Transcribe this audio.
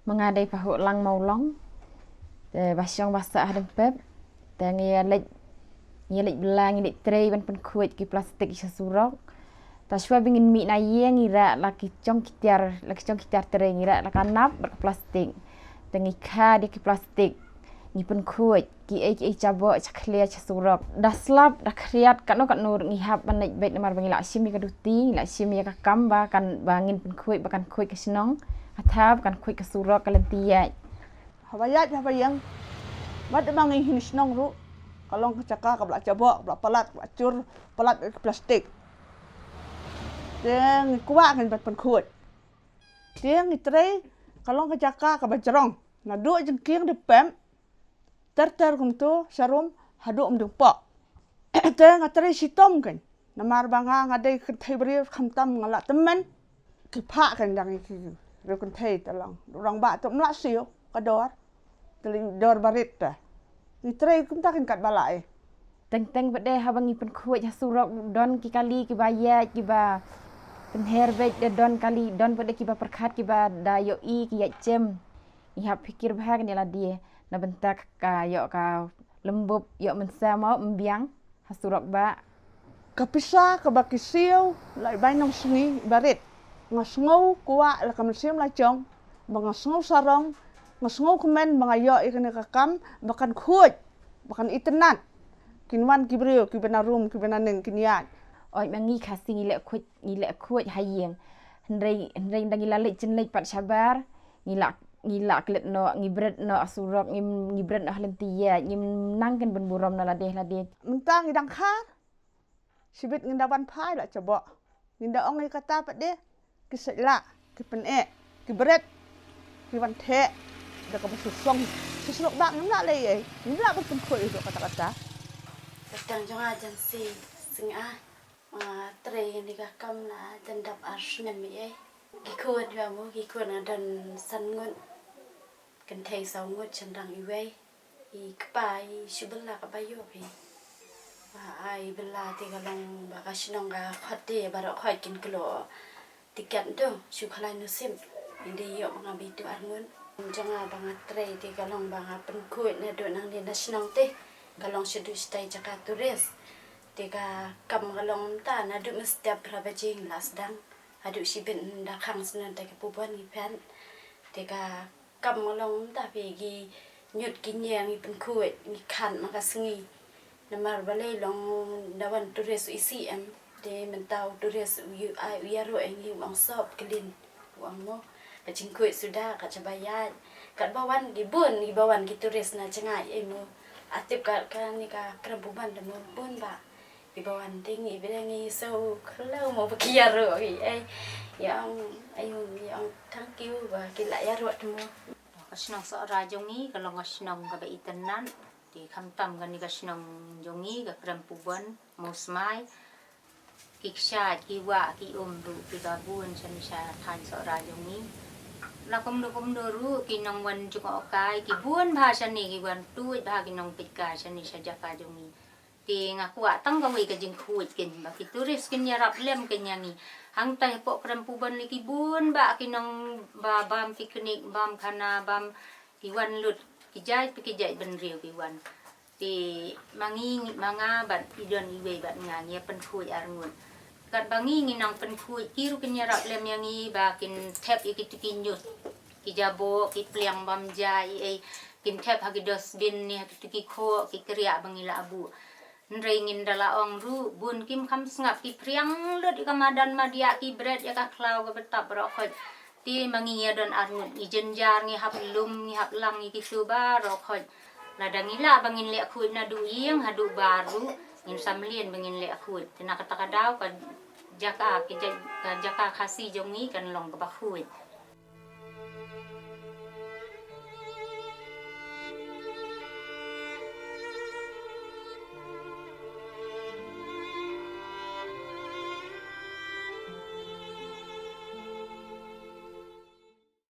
mengadai pahuk lang maulong te basyong basa hadem pep te ngielek belang ngielek tray ban pen kuit ki plastik isa surok ta shwa bingin mi na ye ngira laki cong kitiar tray ngira lakanap plastik te ngikha di ki plastik ngi pen kuit ki cabo chaklia chasurok daslap dakriat kan nur ngihap ban bet mar bangila sim ka duti la sim ya ka kamba kan bangin pen kuit bakan kuit ka sinong athap kan kuit ka surok kalentia Habayat habayang mat bangi hinis nong ru kalong kecaka ka blak cabo blak palat blak cur palat plastik deng kuwa kan bat pen kuit deng itre kalong kecaka ka bajrong na du jengking de pem ter kuntu sarum hadu dengpok deng atre sitom kan namar banga ngadai kentai beri khamtam ngala temen kipa kan dang ki ru kentai talang orang ba tok mla siu kador teling dor barit ta itre kum takin kat balai teng bede habang ipen kuit hasurok don ki kali ki bayat ki ba penher bet de don kali don bede ki ba perkhat ki ba dayo i ki ya cem ihap pikir bahag ni la dia na bentak ka yo ka lembub yo mensa mau membiang hasurok ba kapisa ka bakisiu lai bai nong sungi barit ngasngau kuwa la kamsiam la chong bangasngau sarong ngasngau kemen bangayo ikene kakam bakan kuit bakan itenat kinwan kibriu kibenarum kibenaneng kinian oi mangi khasi ngile kuit hayeng hendrei dangila lek chen lek pat sabar ngila klet no ngibret no asurok ngibret no halentia ngim nangken ben burom na ladeh mentang idang khar sibit ngindawan pai la coba nginda ong kata pat de kisela kipene kibret kiwan the da ka susong susok bak ngla le ai ngla betul ko itu kata-kata Datang jangan agensi singa tray ni ka kam na dendap arsne mi ai gikuat ya mo gikuat na dan sangun kentai saungut cendang iwei I kpai shubela ka bayo pi ai bela ti kalong bakasnong ga khate barok khoi kin kilo tiket tu shu khalai nusim indi yo ngabi tu arngun jangan bangat tray ti kalong banga penkuit na do nang di nasional te kalong sedu stai jaka turis tiga kam kalong ta na du mesti berapa jing las dang adu sibin da khang senen ta ke puban ni pen tiga kam kalong ta pegi nyut kinyang I penkuit ni kan maka sengi namar balai long dawan turis isi em de mentau turis u ro engi wang sop kelin wang mo kacing kuit sudah kacabayat kat bawan gibun gi bawan gi turis na cengai emu atip ka ni ka kerampuban demo pun ba di bawan tinggi bedangi so kalau mau bekiar yang yang thank you ba kila ya ro demo kasnong so rajongi kalau kasnong ka baitenan di khamtam kan ni kasnong jongi ka kerampuban musmai kiksha kiwa ki umru ki gabun sanisha than so rajongi lakom ru kinong wan jungo kai ki buan bahasa ni ki wan tu ba kinong pitka sanisha jaka jongi ti ngaku atang ka wi ka jing kuit kin ba ki turis kin yarap lem kin yangi hang tai po kerampuban li ki bun ba kinong ba bam piknik bam khana bam ki wan lut ki jai ben riu ki wan ti mangi manga bat idon iwe bat nganya pen kuit arngun kat bangi nginang pen kuit kiru kin yarap lem yangi ba kin tap iki tikinyut ki jabo ki pliang bam jai kin tap hagi dosbin ni hagi tiki kho ki kriya bangila abu nringin dala ong ru bun kim kham sngap ki priang lut ka madan madia ki bread ya ka klau ka betap rokhot ti mangi don arngun I jenjar ngi hap lum ngi hap lang ki suba rokhot ladangila bangin le khuit na du yeng hadu baru ngin samlien bangin le khuit tina kata kadau ka jaka ki jaka khasi jongi kan long ka khuit